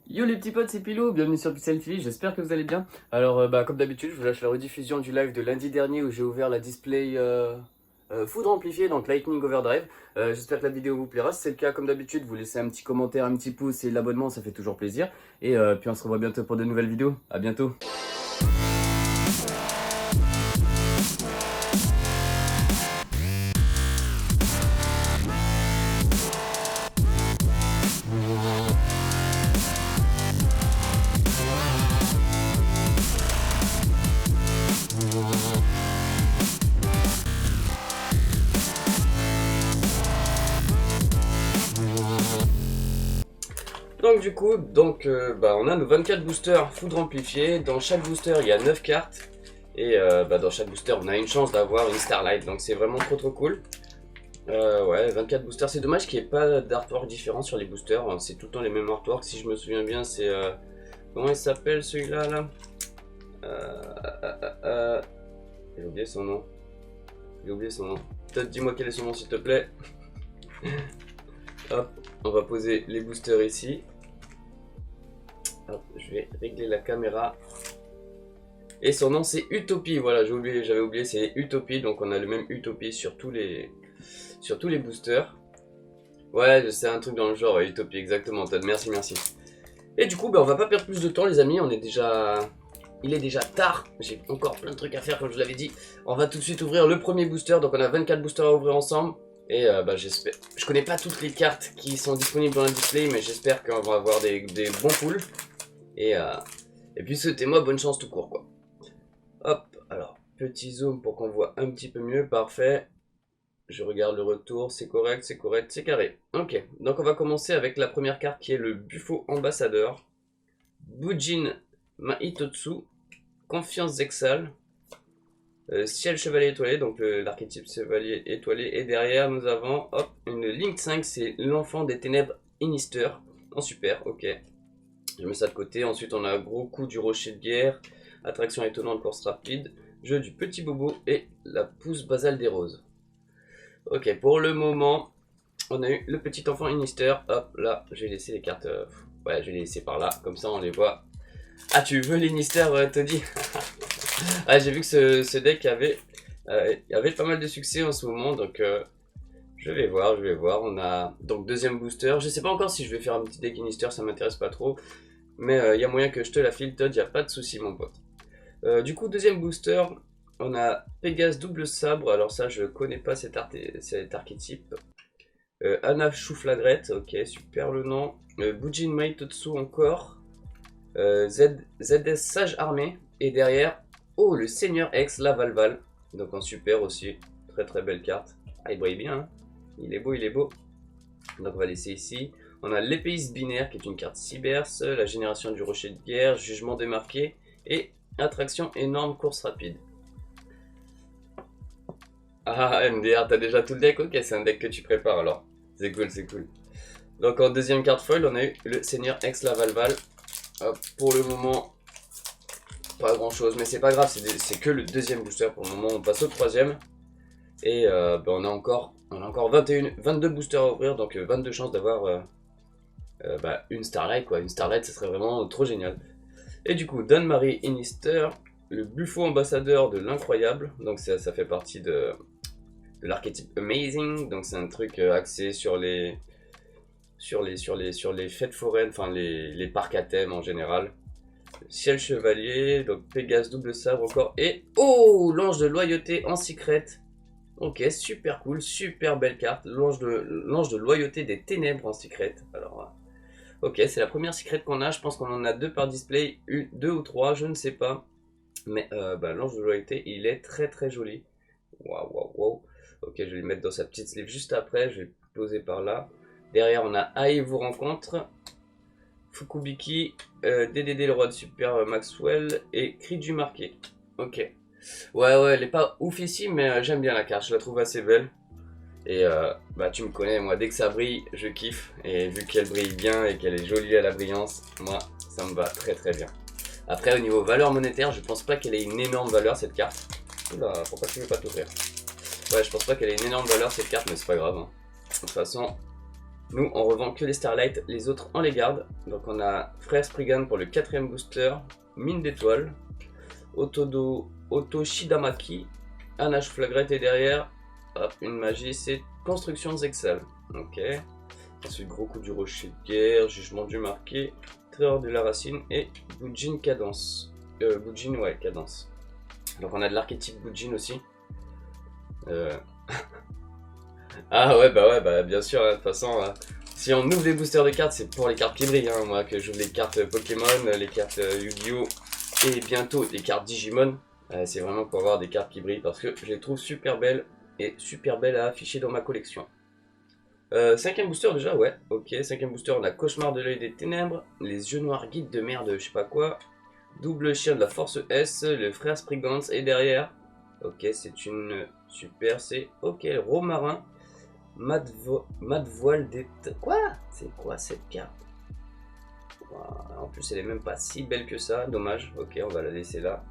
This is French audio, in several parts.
Yo les petits potes, c'est Pilou, bienvenue sur Pixel TV, j'espère que vous allez bien. Alors comme d'habitude, je vous lâche la rediffusion du live de lundi dernier où j'ai ouvert la display foudre amplifiée, donc Lightning Overdrive. J'espère que la vidéo vous plaira, si c'est le cas comme d'habitude, vous laissez un petit commentaire, un petit pouce et l'abonnement, ça fait toujours plaisir. Et puis on se revoit bientôt pour de nouvelles vidéos, à bientôt. Donc du coup, on a nos 24 boosters foudre amplifiée. Dans chaque booster, il y a 9 cartes. Et dans chaque booster, on a une chance d'avoir une Starlight. Donc c'est vraiment trop cool. Ouais, 24 boosters. C'est dommage qu'il n'y ait pas d'artwork différent sur les boosters. C'est tout le temps les mêmes artworks. Si je me souviens bien, c'est... comment il s'appelle celui-là là, J'ai oublié son nom. Peut-être dis-moi quel est son nom s'il te plaît. Hop, on va poser les boosters ici. Hop, je vais régler la caméra. Et son nom c'est Utopie, voilà, j'avais oublié, c'est Utopie, donc on a le même Utopie sur tous les boosters. Ouais, c'est un truc dans le genre, Utopie, exactement, Todd, merci. Et du coup, on va pas perdre plus de temps les amis, il est déjà tard, j'ai encore plein de trucs à faire comme je l'avais dit. On va tout de suite ouvrir le premier booster, donc on a 24 boosters à ouvrir ensemble. Et j'espère, je connais pas toutes les cartes qui sont disponibles dans la display, mais j'espère qu'on va avoir des bons pools. Et puis souhaitez-moi bonne chance tout court quoi. Hop, alors petit zoom pour qu'on voit un petit peu mieux, parfait. Je regarde le retour, c'est correct, c'est carré. Ok, donc on va commencer avec la première carte qui est le Buffo Ambassadeur. Bujin Maitotsu, Confiance Zexal. Ciel Chevalier Étoilé, donc l'archétype Chevalier Étoilé. Et derrière nous avons hop, une Link 5, c'est l'enfant des ténèbres Inister. En super, ok. Je mets ça de côté. Ensuite on a un gros coup du rocher de guerre. Attraction étonnante, course rapide. Jeu du petit bobo et la pousse basale des roses. Ok, pour le moment, on a eu le petit enfant Inister. Hop, là, j'ai laissé les cartes. Ouais, je vais les laisser par là, comme ça on les voit. Ah, tu veux l'Inister, Toddy? Ah, j'ai vu que ce deck avait pas mal de succès en ce moment, donc je vais voir. On a donc deuxième booster. Je sais pas encore si je vais faire un petit deck Inister, ça m'intéresse pas trop. Mais il y a moyen que je te la file, Todd, y a pas de souci, mon pote. Du coup, deuxième booster, on a Pégase double sabre. Alors ça, je connais pas cet archétype. Anna Chouflagrette, ok, super le nom. Bujin Maitotsu encore. ZS Sage Armée. Et derrière, oh, le Seigneur X, la Valval. Donc en super aussi, très belle carte. Ah, il brille bien, hein. Il est beau. Donc on va laisser ici. On a l'épéiste binaire qui est une carte Cyberse, la génération du rocher de guerre, jugement démarqué et attraction énorme course rapide. Ah MDR, t'as déjà tout le deck? Ok, c'est un deck que tu prépares alors. C'est cool. Donc en deuxième carte foil, on a eu le Seigneur X Lavalval. Pour le moment, pas grand chose, mais c'est pas grave, c'est que le deuxième booster pour le moment. On passe au troisième. Et on a encore 22 boosters à ouvrir, donc 22 chances d'avoir une Starlight quoi. Une Starlight, ça serait vraiment trop génial. Et du coup, Dawn-Marie Inister, le Buffo Ambassadeur de l'incroyable. Donc ça fait partie de l'archétype Amazing. Donc c'est un truc axé sur les fêtes foraines, enfin les parcs à thème en général. Ciel Chevalier, donc Pégase double sabre encore. Et oh, l'ange de loyauté en secret. Ok, super cool, super belle carte. L'ange de loyauté des ténèbres en secret. Alors, ok, c'est la première secret qu'on a. Je pense qu'on en a deux par display, deux ou trois, je ne sais pas. Mais l'ange de loyauté, il est très joli. Waouh. Ok, je vais le mettre dans sa petite sleeve juste après. Je vais le poser par là. Derrière, on a Aïe vous rencontre. Fukubiki, DDD le roi de super Maxwell et Cri du marqué. Ok. Ouais, elle est pas ouf ici, mais j'aime bien la carte, je la trouve assez belle. Et tu me connais, moi, dès que ça brille, je kiffe. Et vu qu'elle brille bien et qu'elle est jolie à la brillance, moi, ça me va très bien. Après, au niveau valeur monétaire, je pense pas qu'elle ait une énorme valeur cette carte. Oula, pourquoi tu veux pas t'ouvrir? Ouais, je pense pas qu'elle ait une énorme valeur cette carte, mais c'est pas grave. Hein. De toute façon, Nous, on revend que les Starlight, les autres, on les garde. Donc on a Frère Spriggan pour le 4ème booster, Mine d'étoiles, Auto Shidamaki, Anash Flagrette et derrière, hop, une magie, c'est Construction Zexal. Ok. Ensuite, gros coup du rocher de guerre, Jugement du marqué, Trésor de la racine et Bujin Cadence. Bujin, ouais, Cadence. Donc on a de l'archétype Bujin aussi. Ah ouais, bah bien sûr, de toute façon, si on ouvre les boosters de cartes, c'est pour les cartes qui brillent, hein, moi, que j'ouvre les cartes Pokémon, les cartes Yu-Gi-Oh! Et bientôt les cartes Digimon. C'est vraiment pour avoir des cartes qui brillent, parce que je les trouve super belles, et super belles à afficher dans ma collection. 5ème booster déjà, ouais, ok, 5ème booster, on a Cauchemar de l'œil des ténèbres, les yeux noirs guide de merde, je sais pas quoi, double chien de la force S, le frère Spriggans, et derrière, ok, c'est une super, c'est ok, Romarin, mat voile des... Quoi? C'est quoi cette carte? En plus, elle est même pas si belle que ça, dommage, ok, on va la laisser là.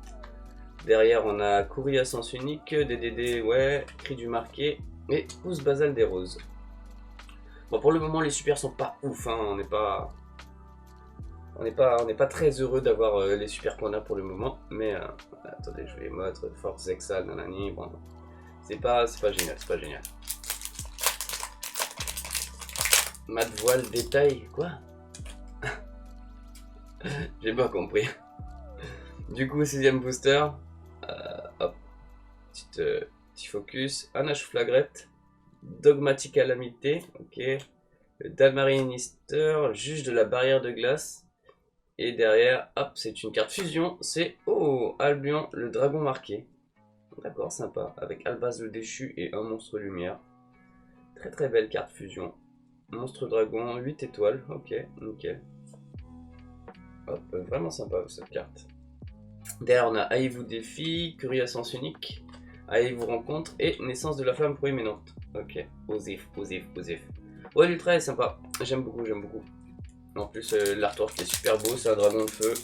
Derrière, on a Courrier à sens unique, DDD, ouais, Cri du marqué, et Pousse Basal des roses. Bon, pour le moment, les super sont pas ouf, hein. On n'est pas très heureux d'avoir les super qu'on a pour le moment. Mais attendez, je vais mettre Force Exal, nanani. Bon, c'est pas génial, c'est pas génial. Mat voile détail, quoi? J'ai pas compris. Du coup, 6ème booster. Hop, petit focus. Anache Flagrette. Dogmatique Calamité, ok. Le Dalmarinister, juge de la barrière de glace. Et derrière, hop, c'est une carte fusion. C'est, oh, Albion, le dragon marqué. D'accord, sympa. Avec Albaz le déchu et un monstre lumière. Très très belle carte fusion. Monstre dragon, 8 étoiles, ok, nickel. Hop, vraiment sympa cette carte. Derrière, on a Aïe vous défi, Curie à sens unique, Aïe vous rencontre et Naissance de la flamme proéminente. Ok, osif. Ouais, l'ultra est sympa, j'aime beaucoup. En plus, l'artwork est super beau, c'est un dragon de feu,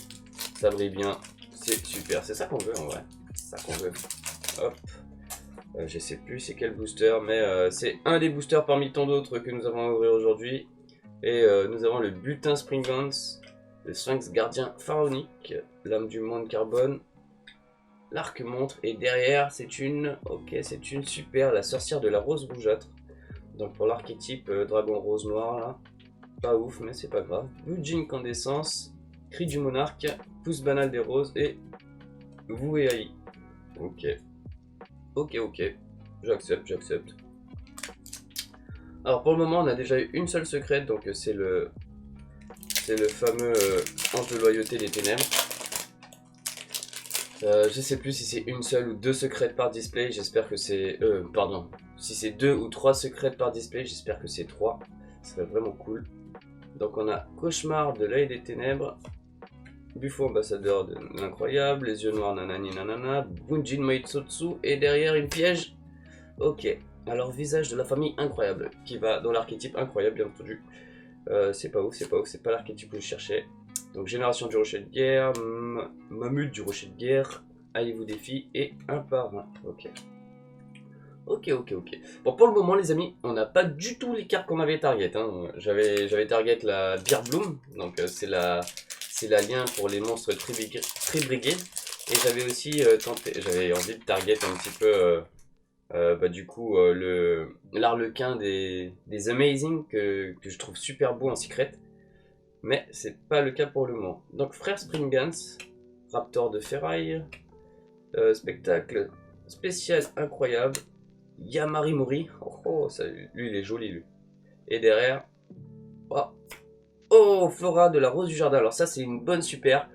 ça brille bien, c'est super, c'est ça qu'on veut en vrai, c'est ça qu'on veut. Hop, je sais plus c'est quel booster, mais c'est un des boosters parmi tant d'autres que nous avons à ouvrir aujourd'hui. Et nous avons le butin Springans, le Sphinx gardien pharaonique, l'âme du monde carbone, l'arc montre, et derrière c'est une, ok, c'est une super, la sorcière de la rose rougeâtre. Donc pour l'archétype dragon rose noir là, pas ouf mais c'est pas grave. Bujin Candescence, Cri du monarque, Pouce banal des roses et Vouéaï. Ok, j'accepte. Alors pour le moment on a déjà eu une seule secrète, donc c'est le fameux ange de loyauté des ténèbres. Je sais plus si c'est une seule ou deux secrètes par display, j'espère que c'est... pardon, si c'est 2 ou 3 secrètes par display, j'espère que c'est 3. Ce serait vraiment cool. Donc on a Cauchemar de l'œil des ténèbres, Buffo ambassadeur de l'incroyable, les yeux noirs nanani nanana, Bunjin Maitsutsu, et derrière une piège. Ok, alors visage de la famille incroyable, qui va dans l'archétype incroyable bien entendu. C'est pas ouf, c'est pas l'archétype que je cherchais. Donc génération du rocher de guerre, Mammut du rocher de guerre, Allez vous défi et un par un. Ok. Bon, pour le moment les amis, on n'a pas du tout les cartes qu'on avait target, hein. J'avais target la Beer Bloom, donc c'est la lien pour les monstres Tribrigade. Et j'avais aussi j'avais envie de target un petit peu du coup l'arlequin des Amazing que je trouve super beau en secret. Mais c'est pas le cas pour le moment. Donc frère Springans, Raptor de ferraille, spectacle spécial incroyable, Yamarimori, ça, lui il est joli lui. Et derrière, Flora de la rose du jardin. Alors ça c'est une bonne super.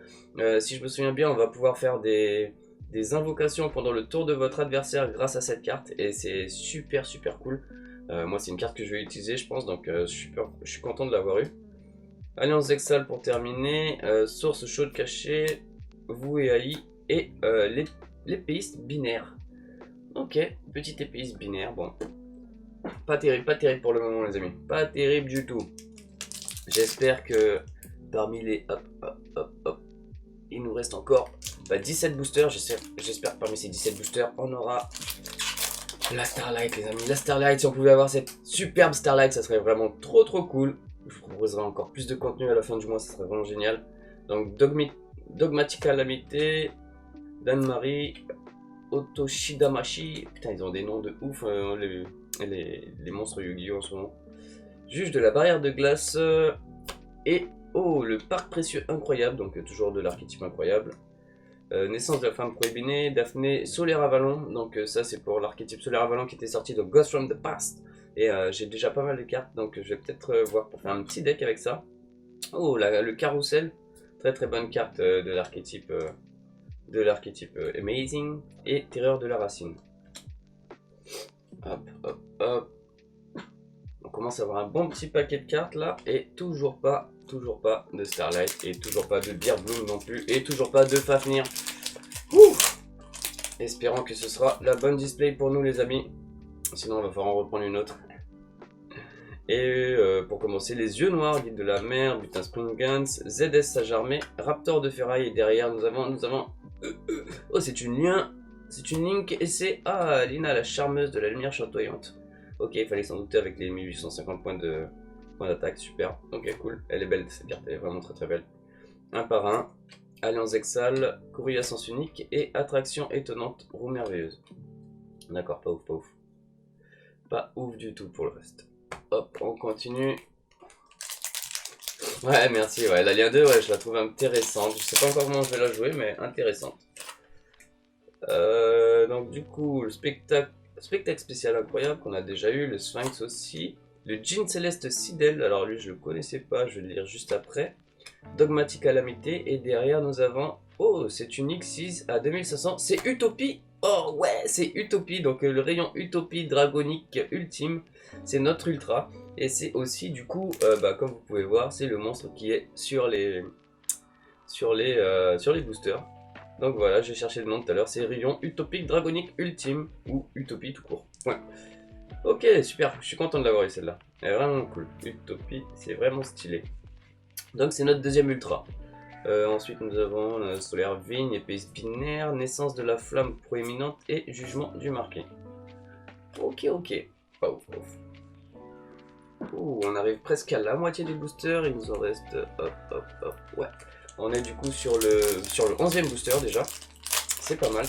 Si je me souviens bien, on va pouvoir faire des invocations pendant le tour de votre adversaire grâce à cette carte. Et c'est super cool. Moi c'est une carte que je vais utiliser je pense, donc je suis content de l'avoir eu. Alliance Zexal pour terminer, source chaude cachée, Vouéaï et l'épéiste binaire. Ok, petite épéiste binaire, bon. Pas terrible pour le moment les amis, pas terrible du tout. J'espère que parmi les il nous reste encore 17 boosters, j'espère que parmi ces 17 boosters on aura La Starlight, les amis, la Starlight, si on pouvait avoir cette superbe Starlight, ça serait vraiment trop cool. Je vous proposerai encore plus de contenu à la fin du mois, ça serait vraiment génial. Donc, Dogmatic Calamité, Dan-Marie, Otoshidamashi, putain, ils ont des noms de ouf, les monstres Yu-Gi-Oh en ce moment. Juge de la barrière de glace, et oh, le parc précieux incroyable, donc toujours de l'archétype incroyable. Naissance de la femme prohibée, Daphné, Solaire Avalon, donc ça c'est pour l'archétype Solaire Avalon qui était sorti de Ghost from the Past. Et j'ai déjà pas mal de cartes, donc je vais peut-être voir pour faire un petit deck avec ça. Oh, le carrousel, très bonne carte de l'archétype Amazing, et Terreur de la Racine. Hop. On commence à avoir un bon petit paquet de cartes là, et toujours pas de Starlight, et toujours pas de Beer Bloom non plus, et toujours pas de Fafnir. Espérons que ce sera la bonne display pour nous les amis, sinon on va falloir en reprendre une autre. Et pour commencer, les yeux noirs, guide de la mer, butin Spring Guns, ZS Sage Armée, Raptor de ferraille, et derrière nous avons oh, c'est une Link et c'est Lina la charmeuse de la lumière chatoyante. Ok, il fallait s'en douter avec les 1850 points d'attaque, super. Ok, cool, elle est belle cette carte, elle est vraiment très belle. Un par un, Alliance Exal, courrier à sens unique et attraction étonnante, roue merveilleuse. D'accord, pas ouf. Pas ouf du tout pour le reste. Hop, on continue. Ouais, merci, ouais, l'Alien 2, ouais, je la trouve intéressante. Je sais pas encore comment je vais la jouer, mais intéressante. Donc du coup, le spectacle spécial incroyable qu'on a déjà eu, le Sphinx aussi. Le Jean Céleste Sidel, alors lui je le connaissais pas, je vais le lire juste après. Dogmatic Calamité, et derrière nous avons, oh, c'est une X6 à 2500, c'est Utopie. Oh ouais, c'est Utopie, donc le rayon Utopie dragonique ultime, c'est notre ultra. Et c'est aussi du coup, comme vous pouvez voir, c'est le monstre qui est sur les boosters. Donc voilà, j'ai cherché le nom tout à l'heure, c'est Rayon Utopique Dragonique Ultime, ou Utopie tout court. Ouais. Ok, super, je suis content de l'avoir eu celle-là. Elle est vraiment cool. Utopie, c'est vraiment stylé. Donc c'est notre deuxième ultra. Ensuite nous avons Solaire Vigne, épée binaire, naissance de la flamme proéminente et jugement du marqué. Ok. Pas ouf. Ouh, on arrive presque à la moitié des boosters, il nous en reste hop. Ouais. On est du coup sur le 11e booster déjà. C'est pas mal.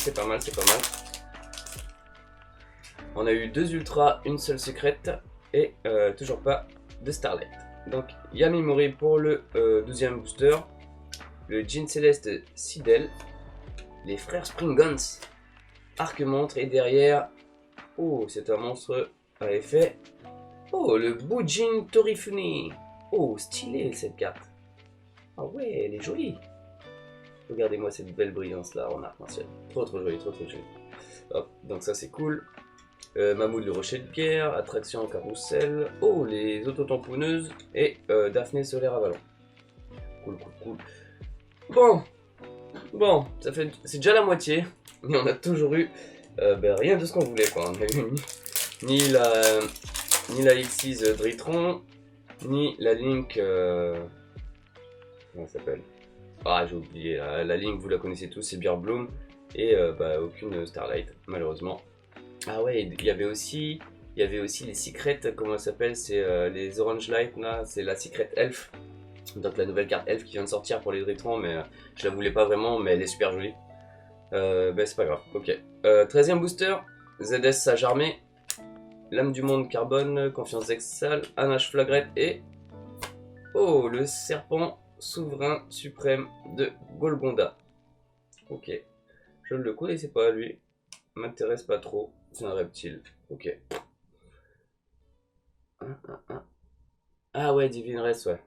On a eu 2 ultras, une seule secrète et toujours pas de Starlight. Donc Yamimori pour le 12e booster. Le Jean Céleste Sidel. Les frères Spring Guns. Arc-montre et derrière... Oh, c'est un monstre à effet. Oh, le Bujin Torifune. Oh, stylé cette carte. Ah ouais, elle est jolie. Regardez-moi cette belle brillance là en arc-en-ciel. Trop jolie. Hop, donc ça c'est cool. Mammouth le rocher de pierre, attraction en carrousel. Oh, les autotamponneuses et Daphné Solaire Avalon. Cool. Bon, c'est déjà la moitié. Mais on a toujours eu rien de ce qu'on voulait quoi. On a eu ni la X6 Dritron, ni la Link... comment ça s'appelle? Ah, j'ai oublié, la Link, vous la connaissez tous, c'est Beer Bloom, et aucune Starlight, malheureusement. Ah ouais, il y avait aussi les Secrets, comment ça s'appelle? C'est les Orange Light, là, c'est la Secret Elf. Donc la nouvelle carte Elf qui vient de sortir pour les Dritrons, mais je la voulais pas vraiment, mais elle est super jolie. C'est pas grave, ok. 13e booster, ZS Sage Armée, Lame du Monde Carbone, Confiance Exal, Anache Flagrette et... Oh, le serpent souverain suprême de Golgonda. Ok. Je ne le connaissais pas, lui. M'intéresse pas trop. C'est un reptile. Ok. Ah ouais, Divine Race, ouais.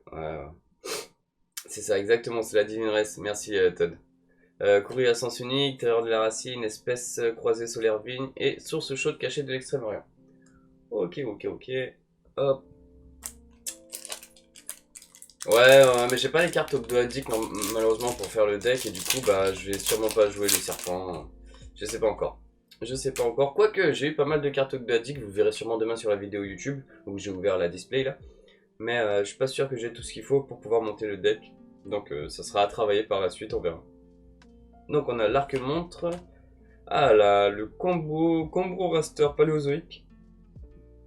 C'est ça, exactement, c'est la Divine Race. Merci, Todd. Courrier à sens unique, terreur de la racine, espèce croisée solaire vigne et source chaude cachée de l'extrême-orient. Ok. Hop. Ouais, mais j'ai pas les cartes Ogdoadic malheureusement pour faire le deck et du coup je vais sûrement pas jouer le serpent. Je sais pas encore. Quoique j'ai eu pas mal de cartes Ogdoadic, vous verrez sûrement demain sur la vidéo YouTube où j'ai ouvert la display là. Mais je suis pas sûr que j'ai tout ce qu'il faut pour pouvoir monter le deck. Donc ça sera à travailler par la suite, on verra. Donc on a l'arc-montre, Ah là, le combo raster paléozoïque.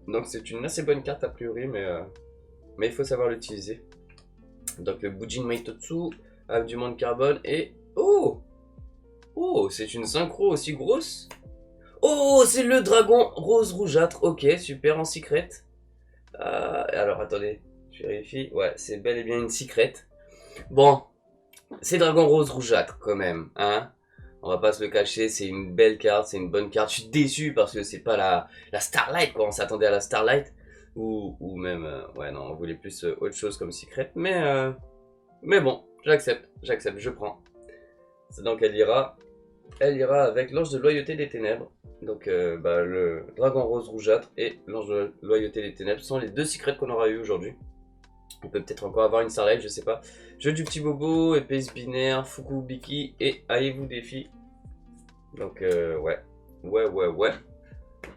Donc c'est une assez bonne carte a priori, mais il faut savoir l'utiliser. Donc le Bujin Maitotsu, avec du monde carbone et... Oh! Oh, c'est une synchro aussi grosse. Oh, c'est le dragon rose rougeâtre. Ok, super, en secret. Alors attendez, je vérifie. Ouais, c'est bel et bien une secret. Bon, c'est dragon rose rougeâtre quand même, hein. On va pas se le cacher, c'est une belle carte, c'est une bonne carte. Je suis déçu parce que c'est pas la Starlight, quoi. On s'attendait à la Starlight. Ou même, ouais, non, on voulait plus autre chose comme secret. Mais bon, j'accepte, je prends. C'est donc elle ira avec l'ange de loyauté des ténèbres. Donc le dragon rose rougeâtre et l'ange de loyauté des ténèbres sont les deux secrets qu'on aura eu aujourd'hui. On peut peut-être encore avoir une Starlight, je sais pas. Jeu du petit bobo, épaisse binaire, Fukubiki et Aïe-vous défi. Donc ouais.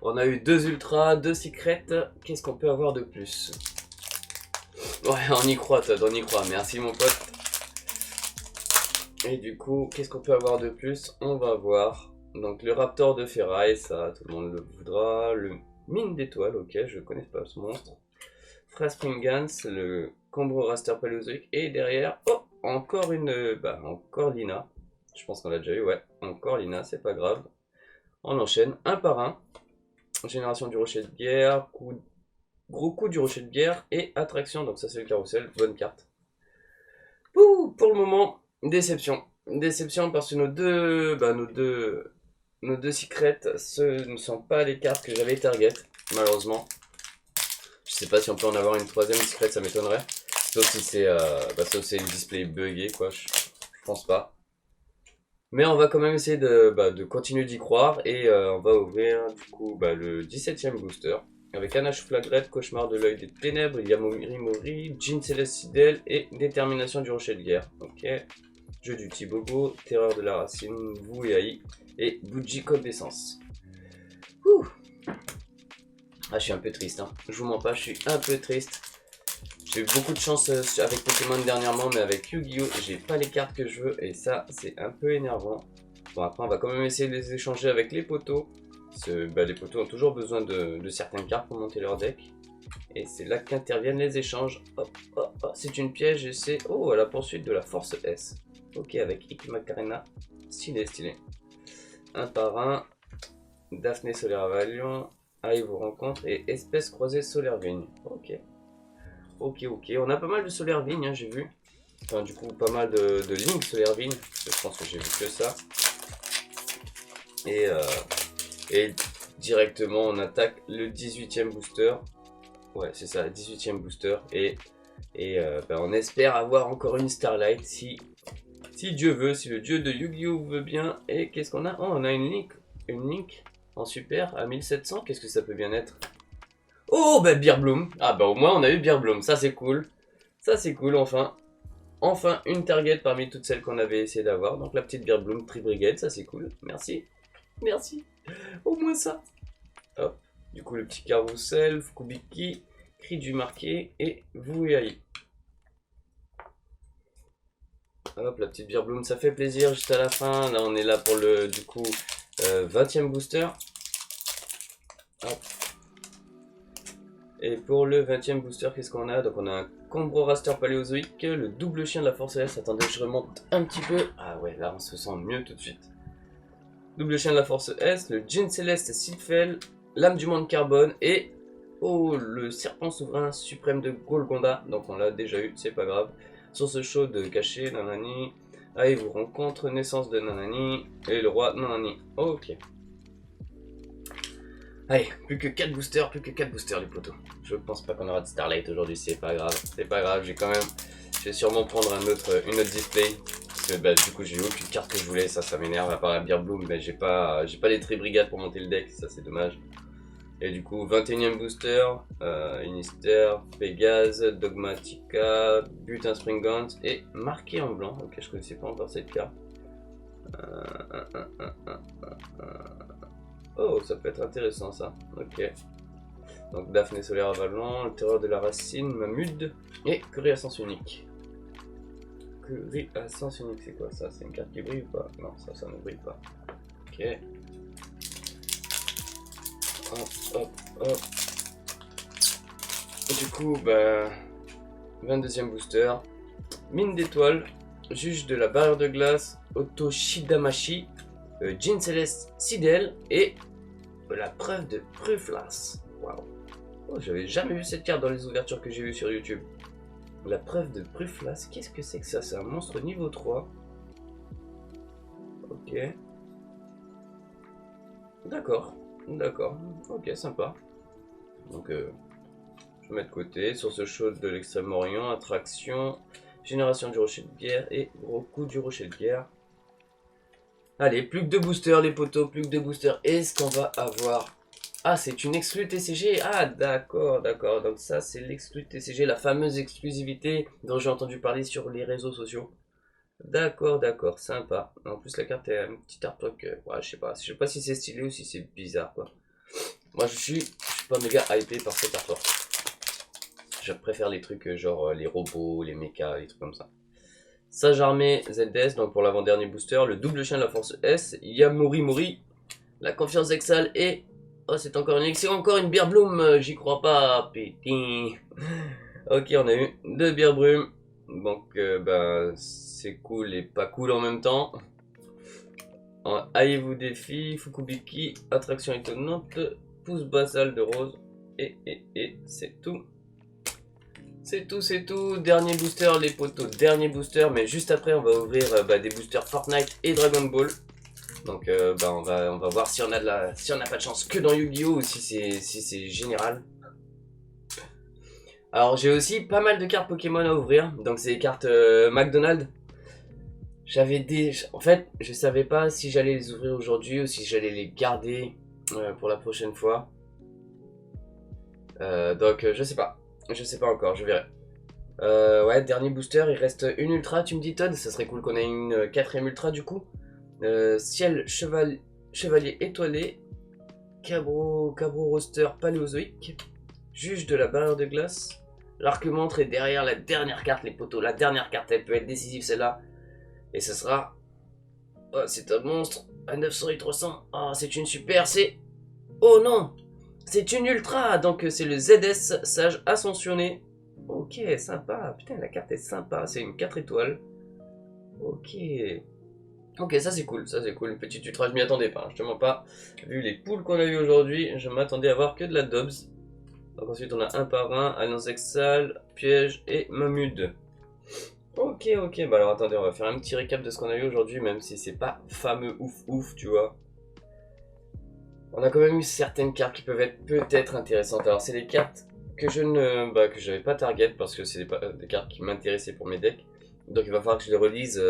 On a eu deux ultras, deux secrets. Qu'est-ce qu'on peut avoir de plus? Ouais, on y croit Todd, on y croit. Merci mon pote. Et du coup, qu'est-ce qu'on peut avoir de plus? On va voir. Donc le Raptor de ferraille, ça tout le monde le voudra. Le mine d'étoiles, ok, je connais pas ce monstre. Fraspringans, le combo raster paléozoïque. Et derrière, oh, encore encore Lina. Je pense qu'on l'a déjà eu, ouais. Encore Lina, c'est pas grave. On enchaîne un par un. Génération du rocher de guerre, gros coup du rocher de guerre et attraction. Donc ça c'est le carrousel, bonne carte. Ouh, pour le moment, déception. Déception parce que nos deux secrets, ce ne sont pas les cartes que j'avais target, malheureusement. Je sais pas si on peut en avoir une troisième secret, ça m'étonnerait. Sauf si c'est une display buggé, quoi. Je pense pas. Mais on va quand même essayer de continuer d'y croire et on va ouvrir du coup le 17ème booster avec Anache Flagrette, Cauchemar de l'œil des ténèbres, Yamori Mori, Jean Celestidel et Détermination du rocher de guerre. Ok. Jeu du petit bobo, Terreur de la racine, Wuai et Buji Code d'essence. Ouh. Ah, je suis un peu triste, hein. Je vous mens pas, je suis un peu triste. J'ai eu beaucoup de chance avec Pokémon dernièrement, mais avec Yu-Gi-Oh! J'ai pas les cartes que je veux et ça, c'est un peu énervant. Bon, après, on va quand même essayer de les échanger avec les poteaux. Les poteaux ont toujours besoin de certaines cartes pour monter leur deck. Et c'est là qu'interviennent les échanges. Hop, hop, hop, c'est une piège et c'est... Oh, à la poursuite de la Force S. Ok, avec Ikimakarena. Stylé, stylé. Un par un. Daphné Solaire Valion. Arrive aux rencontres et Espèce croisée Solaire Vigne. Ok. Ok. On a pas mal de Solaire Vigne, hein, j'ai vu. Enfin, du coup, pas mal de Link Solaire Vigne. Je pense que j'ai vu que ça. Et directement, on attaque le 18ème booster. Ouais, c'est ça, 18ème booster. Et on espère avoir encore une Starlight si Dieu veut, si le dieu de Yu-Gi-Oh veut bien. Et qu'est-ce qu'on a? Oh, on a une Link en super à 1700. Qu'est-ce que ça peut bien être? Oh, Beerbloom. Ah, au moins, on a eu Beerbloom. Ça, c'est cool. Ça, c'est cool, enfin. Enfin, une target parmi toutes celles qu'on avait essayé d'avoir. Donc, la petite Beerbloom Tri-Brigade, ça, c'est cool. Merci. Au moins ça. Hop. Du coup, le petit carrousel, Fukubiki, Cri du marqué et Wuai. Hop, la petite Beerbloom, ça fait plaisir juste à la fin. Là, on est là pour le, du coup, 20ème booster. Hop. Et pour le 20ème booster, qu'est-ce qu'on a? Donc, on a un Combo Raster Paléozoïque, le double chien de la Force S. Attendez, je remonte un petit peu. Ah ouais, là, on se sent mieux tout de suite. Double chien de la Force S, le Jean Céleste Sylphel, l'âme du monde carbone et le serpent souverain suprême de Golgonda. Donc on l'a déjà eu, c'est pas grave. Source chaude cachée, nanani. Allez, vous rencontre, naissance de nanani. Et le roi nanani. Ok. Allez, plus que 4 boosters les potos. Je pense pas qu'on aura de Starlight aujourd'hui, c'est pas grave. Je vais sûrement prendre une autre display. Parce que du coup j'ai eu aucune carte que je voulais, ça m'énerve, à part la Beerbloom, mais j'ai pas les Tri-Brigades pour monter le deck, ça c'est dommage. Et du coup 21ème booster, Inister, Pégase, Dogmatica, Butin Springant et marqué en blanc. Ok, je connaissais pas encore cette carte. Oh, ça peut être intéressant ça, ok. Donc Daphné Solaire Avalon, le Terreur de la Racine, Mamude et Curie à sens unique. Curie à sens unique, c'est quoi ça? C'est une carte qui brille ou pas? Non, ça ne brille pas. Ok. hop, hop. Du coup, bah, 22e booster. Mine d'étoiles, juge de la barrière de glace, Otto Shidamashi, Jean Céleste Sidel et la preuve de Pruflas. Waouh. Oh, j'avais jamais vu cette carte dans les ouvertures que j'ai vues sur YouTube. La preuve de Pruflas, qu'est-ce que c'est que ça? C'est un monstre niveau 3. Ok. D'accord, d'accord. Ok, sympa. Donc, je mets de côté. Source chaude de l'extrême-orient, attraction, génération du rocher de guerre et gros coup du rocher de guerre. Allez, plus que 2 boosters les potos, plus que 2 boosters. Est-ce qu'on va avoir... Ah, c'est une exclue TCG. Ah, d'accord, d'accord. Donc ça, c'est l'exclue TCG, la fameuse exclusivité dont j'ai entendu parler sur les réseaux sociaux. D'accord, d'accord, sympa. En plus, la carte est un petit artwork. Ouais, je sais pas si c'est stylé ou si c'est bizarre, quoi. Moi, je suis pas méga hypé par cet artwork. Je préfère les trucs genre les robots, les mechas, les trucs comme ça. Sage armée ZS, donc pour l'avant-dernier booster, le double chien de la force S, Yamori Mori, la confiance exhale et... Oh, c'est encore une excellente, encore une bière bloom, j'y crois pas, putain. Ok, on a eu 2 bières brumes, donc bah, c'est cool et pas cool en même temps. Haï-vous défi, Fukubiki, attraction étonnante, pouce basal de rose, et c'est tout. C'est tout, dernier booster les potos, dernier booster, mais juste après on va ouvrir des boosters Fortnite et Dragon Ball. Donc on va voir si on a pas de chance que dans Yu-Gi-Oh! Ou si c'est général. Alors j'ai aussi pas mal de cartes Pokémon à ouvrir, donc c'est des cartes McDonald's. En fait, je savais pas si j'allais les ouvrir aujourd'hui ou si j'allais les garder pour la prochaine fois. Donc je sais pas encore, je verrai. Ouais, dernier booster, il reste une ultra, tu me dis Todd, ça serait cool qu'on ait une 4ème ultra du coup. Ciel chevalier étoilé, cabro roster paléozoïque, juge de la barrière de glace, l'arc-montre est derrière la dernière carte les potos, la dernière carte elle peut être décisive celle-là. Et ce sera... Oh, c'est un monstre à 900 et 300, oh c'est une super, c'est... Oh non, c'est une ultra, donc c'est le ZS Sage Ascensionné. Ok, sympa. Putain, la carte est sympa. C'est une 4 étoiles. Ok. Ok, ça c'est cool. Ça c'est cool. Une petite ultra, je m'y attendais pas. Je te mens pas. Vu les poules qu'on a eu aujourd'hui, je m'attendais à voir que de la Dobbs. Donc ensuite, on a un par un. Alliance Exal, Piège et Mamude. Ok, ok. Bah alors attendez, on va faire un petit récap de ce qu'on a eu aujourd'hui, même si c'est pas fameux ouf, tu vois. On a quand même eu certaines cartes qui peuvent être peut-être intéressantes. Alors c'est des cartes que que j'avais pas target parce que c'est des cartes qui m'intéressaient pour mes decks. Donc il va falloir que je les relise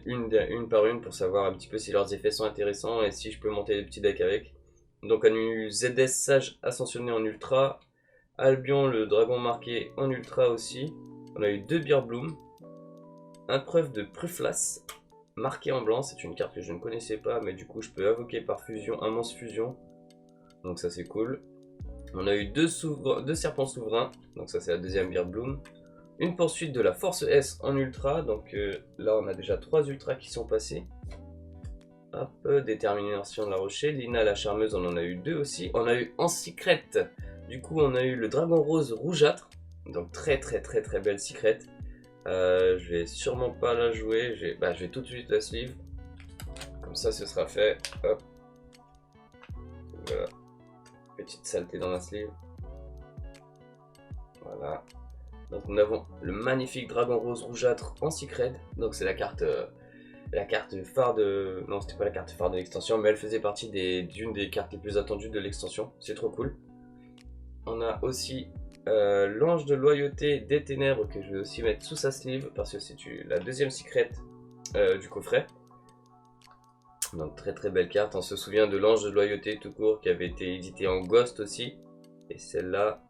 une par une pour savoir un petit peu si leurs effets sont intéressants et si je peux monter des petits decks avec. Donc on a eu ZS Sage Ascensionné en ultra, Albion le dragon marqué en ultra aussi. On a eu 2 Beer Bloom, un preuve de Pruflas marqué en blanc, c'est une carte que je ne connaissais pas mais du coup je peux invoquer par fusion un monstre fusion. Donc ça c'est cool. On a eu 2 serpents souverains, donc ça c'est la deuxième Beer Bloom. Une poursuite de la force S en ultra, donc là on a déjà 3 ultras qui sont passés. Hop, détermination de la rocher, Lina la charmeuse on en a eu 2 aussi. On a eu en secret, du coup on a eu le dragon rose rougeâtre, donc très belle secret. Je vais sûrement pas la jouer, je vais tout de suite la sleeve. Comme ça ce sera fait, hop. Voilà. Petite saleté dans la sleeve. Voilà. Donc nous avons le magnifique dragon rose rougeâtre en secret. Donc c'est la carte phare de... Non, c'était pas la carte phare de l'extension, mais elle faisait partie d'une des cartes les plus attendues de l'extension. C'est trop cool. On a aussi l'ange de loyauté des ténèbres que je vais aussi mettre sous sa sleeve parce que c'est la deuxième secret du coffret. Donc très belle carte. On se souvient de l'ange de loyauté tout court qui avait été édité en Ghost aussi. Et celle-là,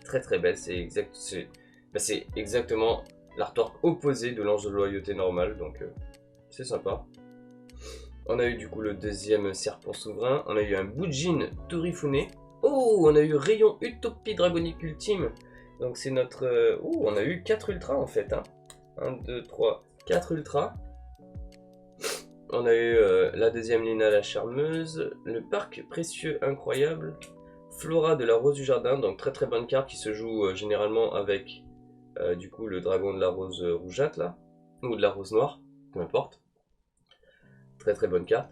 très belle. C'est exactement l'artwork opposé de l'ange de loyauté normal. Donc c'est sympa. On a eu du coup le deuxième serpent souverain. On a eu un Bujin Torifune. Oh, on a eu Rayon Utopie Dragonique Ultime. Donc c'est notre... Oh, on a eu 4 ultras en fait. Hein. 1, 2, 3, 4 ultras. On a eu la deuxième Lina la charmeuse, le parc précieux incroyable, Flora de la rose du jardin, donc très très bonne carte qui se joue généralement avec du coup le dragon de la rose rougeâtre là, ou de la rose noire, peu importe. Très très bonne carte.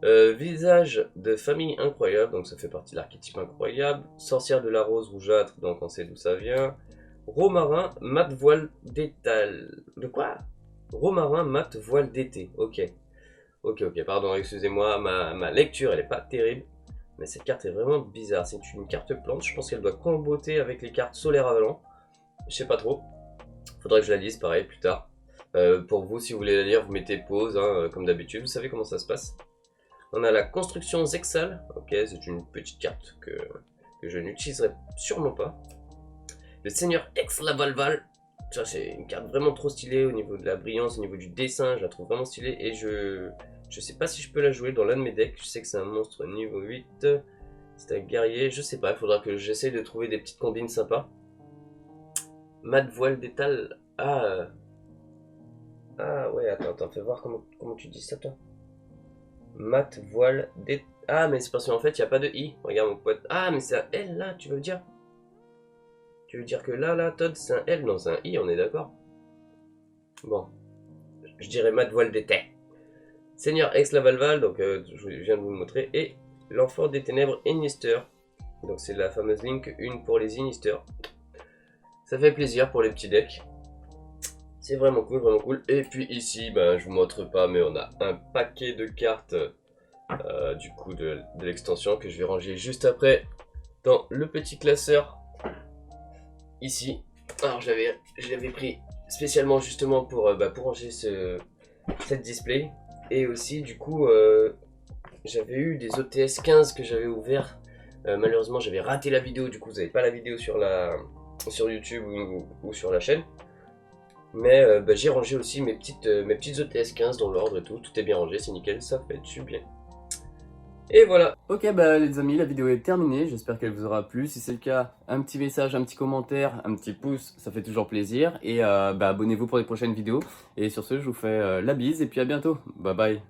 Visage de famille incroyable, donc ça fait partie de l'archétype incroyable. Sorcière de la rose rougeâtre, donc on sait d'où ça vient. Romarin, mat voile d'étal. De quoi? Romarin, mat voile d'été, ok. Ok, pardon, excusez-moi, ma lecture elle est pas terrible. Mais cette carte est vraiment bizarre, c'est une carte plante, je pense qu'elle doit comboter avec les cartes solaires avalant. Je sais pas trop, faudrait que je la lise pareil plus tard. Pour vous, si vous voulez la lire, vous mettez pause, hein, comme d'habitude, vous savez comment ça se passe. On a la construction Zexal, ok, c'est une petite carte que je n'utiliserai sûrement pas. Le seigneur Ex-Lavalval, ça c'est une carte vraiment trop stylée au niveau de la brillance, au niveau du dessin, je la trouve vraiment stylée et je sais pas si je peux la jouer dans l'un de mes decks, je sais que c'est un monstre niveau 8, c'est un guerrier, je sais pas, il faudra que j'essaye de trouver des petites combines sympas. Mat voile d'étal, ah ouais, attends, fais voir comment tu dis ça toi. Mat voile d'étal, ah mais c'est parce qu'en fait il n'y a pas de i, regarde mon pote, ah mais c'est un L là, tu veux dire? Tu veux dire que là, Todd, c'est un L? Non, c'est un I, on est d'accord. Bon, je dirais mat voile d'été. Seigneur Ex-Lavalval, donc je viens de vous le montrer, et l'enfant des ténèbres Inister. Donc c'est la fameuse link 1 pour les Inister. Ça fait plaisir pour les petits decks. C'est vraiment cool, vraiment cool. Et puis ici, ben, je vous montre pas, mais on a un paquet de cartes du coup de l'extension que je vais ranger juste après dans le petit classeur. Ici, alors je l'avais pris spécialement justement pour ranger cette display. Et aussi du coup j'avais eu des OTS 15 que j'avais ouvert. Malheureusement j'avais raté la vidéo, du coup vous n'avez pas la vidéo sur YouTube ou sur la chaîne. Mais j'ai rangé aussi mes petites OTS 15 dans l'ordre et tout est bien rangé, c'est nickel, ça fait du bien. Et voilà. Ok bah les amis, la vidéo est terminée, j'espère qu'elle vous aura plu. Si c'est le cas, un petit message, un petit commentaire, un petit pouce, ça fait toujours plaisir. Et abonnez-vous pour les prochaines vidéos. Et sur ce, je vous fais la bise et puis à bientôt. Bye bye.